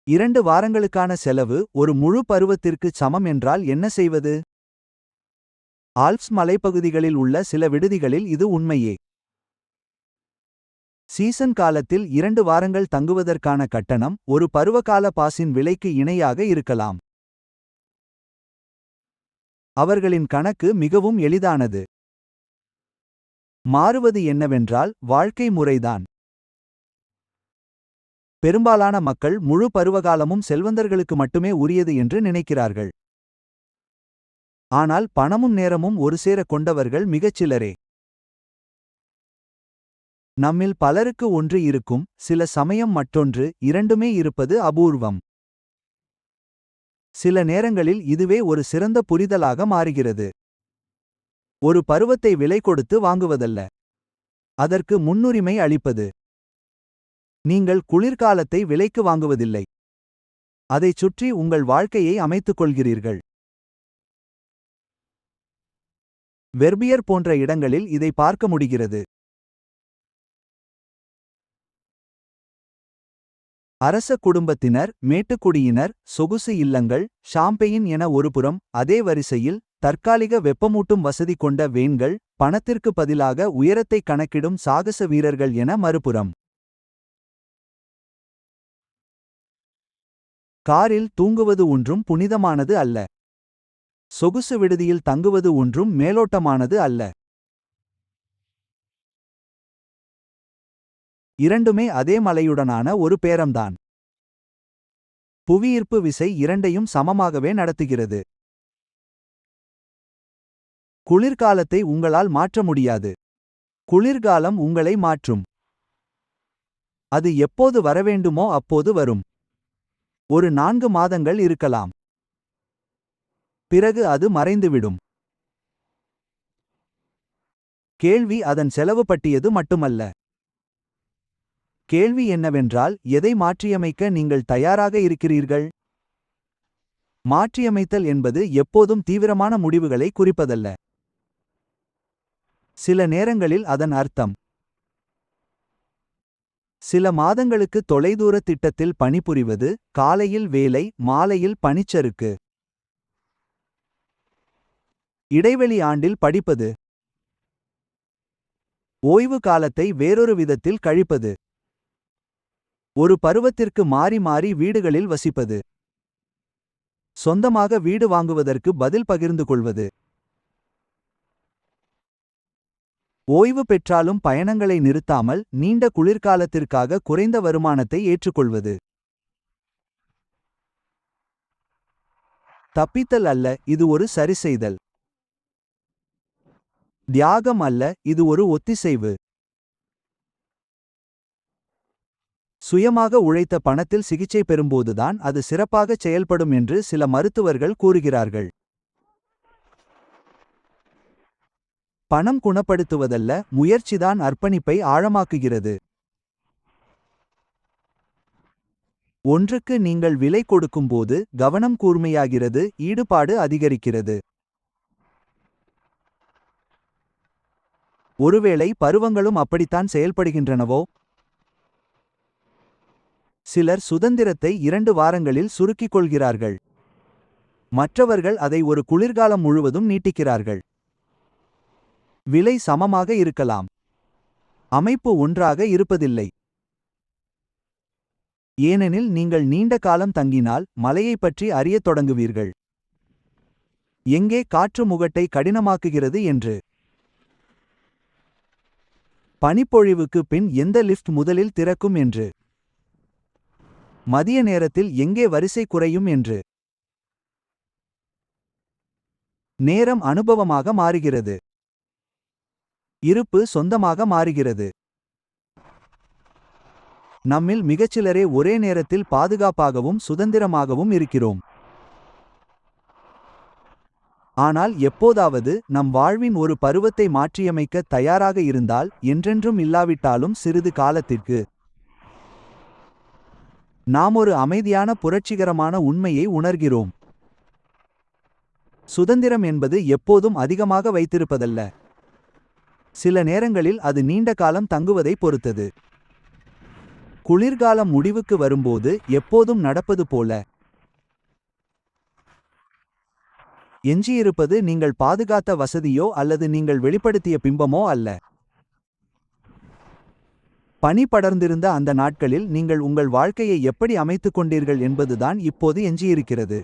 2 வாரங்களுக்கான செலவு ஒரு முழு பருவத்திற்கு சமம் என்றால் என்ன செய்வது? ஆல்ப்ஸ் மலைப்பகுதிகளில் உள்ள சில விடுதிகளில் இது உண்மையே. சீசன் காலத்தில் 2 வாரங்கள் தங்குவதற்கான கட்டணம் ஒரு பருவகால பாஸின் விலைக்கு இணையாக இருக்கலாம். அவர்களின் கணக்கு மிகவும் எளிதானது. மாறுவது என்னவென்றால் வாழ்க்கை முறைதான். பெரும்பாலான மக்கள் முழு பருவகாலமும் செல்வந்தர்களுக்கு மட்டுமே உரியது என்று நினைக்கிறார்கள். ஆனால் பணமும் நேரமும் ஒருசேர கொண்டவர்கள் மிகச்சிலரே. நம்மில் பலருக்கு ஒன்று இருக்கும், சில சமயம் மற்றொன்று, இரண்டுமே இருப்பது அபூர்வம். சில நேரங்களில் இதுவே ஒரு சிறந்த புரிதலாக மாறுகிறது. ஒரு பருவத்தை விலை கொடுத்து வாங்குவதல்ல, அதற்கு முன்னுரிமை அளிப்பது. நீங்கள் குளிர்காலத்தை விலைக்கு வாங்குவதில்லை, அதைச் சுற்றி உங்கள் வாழ்க்கையை அமைத்துக் கொள்கிறீர்கள். வெர்பியர் போன்ற இடங்களில் இதை பார்க்க முடிகிறது. அரச குடும்பத்தினர், மேட்டுக்குடியினர், சொகுசு இல்லங்கள், ஷாம்பெயின் என ஒருபுறம், அதே வரிசையில் தற்காலிக வெப்பமூட்டும் வசதி கொண்ட வேன்கள், பணத்திற்கு பதிலாக உயரத்தை கணக்கிடும் சாகச வீரர்கள் என மறுபுறம். காரில் தூங்குவது ஒன்றும் புனிதமானது அல்ல. சொகுசு விடுதியில் தங்குவது ஒன்றும் மேலோட்டமானது அல்ல. இரண்டுமே அதே மலையுடனான ஒரு பேரம்தான். புவியீர்ப்பு விசை இரண்டையும் சமமாகவே நடத்துகிறது. குளிர்காலத்தை உங்களால் மாற்ற முடியாது. குளிர்காலம் உங்களை மாற்றும். அது எப்போது வரவேண்டுமோ அப்போது வரும். ஒரு 4 மாதங்கள் இருக்கலாம். பிறகு அது மறைந்துவிடும். கேள்வி அதன் செலவு பற்றியது மட்டுமல்ல. கேள்வி என்னவென்றால், எதை மாற்றியமைக்க நீங்கள் தயாராக இருக்கிறீர்கள்? மாற்றியமைத்தல் என்பது எப்போதும் தீவிரமான முடிவுகளை குறிப்பதல்ல. சில நேரங்களில் அதன் அர்த்தம் சில மாதங்களுக்கு தொலைதூர திட்டத்தில் பணிபுரிவது, காலையில் வேலை, மாலையில் பனிச்சறுக்கு. இடைவெளி ஆண்டில் படிப்பது. ஓய்வு காலத்தை வேறொரு விதத்தில் கழிப்பது. ஒரு பருவத்திற்கு மாறி மாறி வீடுகளில் வசிப்பது. சொந்தமாக வீடு வாங்குவதற்கு பதில் பகிர்ந்து கொள்வது. ஓய்வு பெற்றாலும் பயணங்களை நிறுத்தாமல் நீண்ட குளிர்காலத்திற்காக குறைந்த வருமானத்தை ஏற்றுக்கொள்வது. தப்பித்தல் அல்ல, இது ஒரு சரிசெய்தல். தியாகம் அல்ல, இது ஒரு ஒத்திசைவு. சுயமாக உழைத்த பணத்தில் சிகிச்சை பெறும்போதுதான் அது சிறப்பாகச் செயல்படும் என்று சில மருத்துவர்கள் கூறுகிறார்கள். பணம் குணப்படுத்துவதல்ல, முயற்சிதான் அர்ப்பணிப்பை ஆழமாக்குகிறது. ஒன்றுக்கு நீங்கள் விலை கொடுக்கும்போது கவனம் கூர்மையாகிறது, ஈடுபாடு அதிகரிக்கிறது. ஒருவேளை பருவங்களும் அப்படித்தான் செயல்படுகின்றனவோ? சிலர் சுதந்திரத்தை 2 வாரங்களில் சுருக்கிக் கொள்கிறார்கள். மற்றவர்கள் அதை ஒரு குளிர்காலம் முழுவதும் நீட்டிக்கிறார்கள். விலை சமமாக இருக்கலாம், அமைப்பு ஒன்றாக இருப்பதில்லை. ஏனெனில் நீங்கள் நீண்ட காலம் தங்கினால் மலையைப் பற்றி அறியத் தொடங்குவீர்கள். எங்கே காற்று முகட்டை கடினமாக்குகிறது என்று. பனிப்பொழிவுக்கு பின் எந்த லிஃப்ட் முதலில் திறக்கும் என்று. மதிய நேரத்தில் எங்கே வரிசை குறையும் என்று. நேரம் அனுபவமாக மாறுகிறது. இருப்பு சொந்தமாக மாறுகிறது. நம்மில் மிகச்சிலரே ஒரே நேரத்தில் பாதுகாப்பாகவும் சுதந்திரமாகவும் இருக்கிறோம். ஆனால் எப்போதாவது நம் வாழ்வின் ஒரு பருவத்தை மாற்றியமைக்க தயாராக இருந்தால், என்றென்றும் இல்லாவிட்டாலும் சிறிது காலத்திற்கு, நாம் ஒரு அமைதியான புரட்சிகரமான உண்மையை உணர்கிறோம். சுதந்திரம் என்பது எப்போதும் அதிகமாக வைத்திருப்பதல்ல. சில நேரங்களில் அது நீண்ட காலம் தங்குவதை பொறுத்தது. குளிர்காலம் முடிவுக்கு வரும்போது எப்போதும் நடப்பது போல. எஞ்சியிருப்பது நீங்கள் பாதுகாத்த வசதியோ அல்லது நீங்கள் வெளிப்படுத்திய பிம்பமோ அல்ல. பனி படர்ந்திருந்த அந்த நாட்களில் நீங்கள் உங்கள் வாழ்க்கையை எப்படி அமைத்துக் கொண்டீர்கள் என்பதுதான் இப்போது எஞ்சியிருக்கிறது.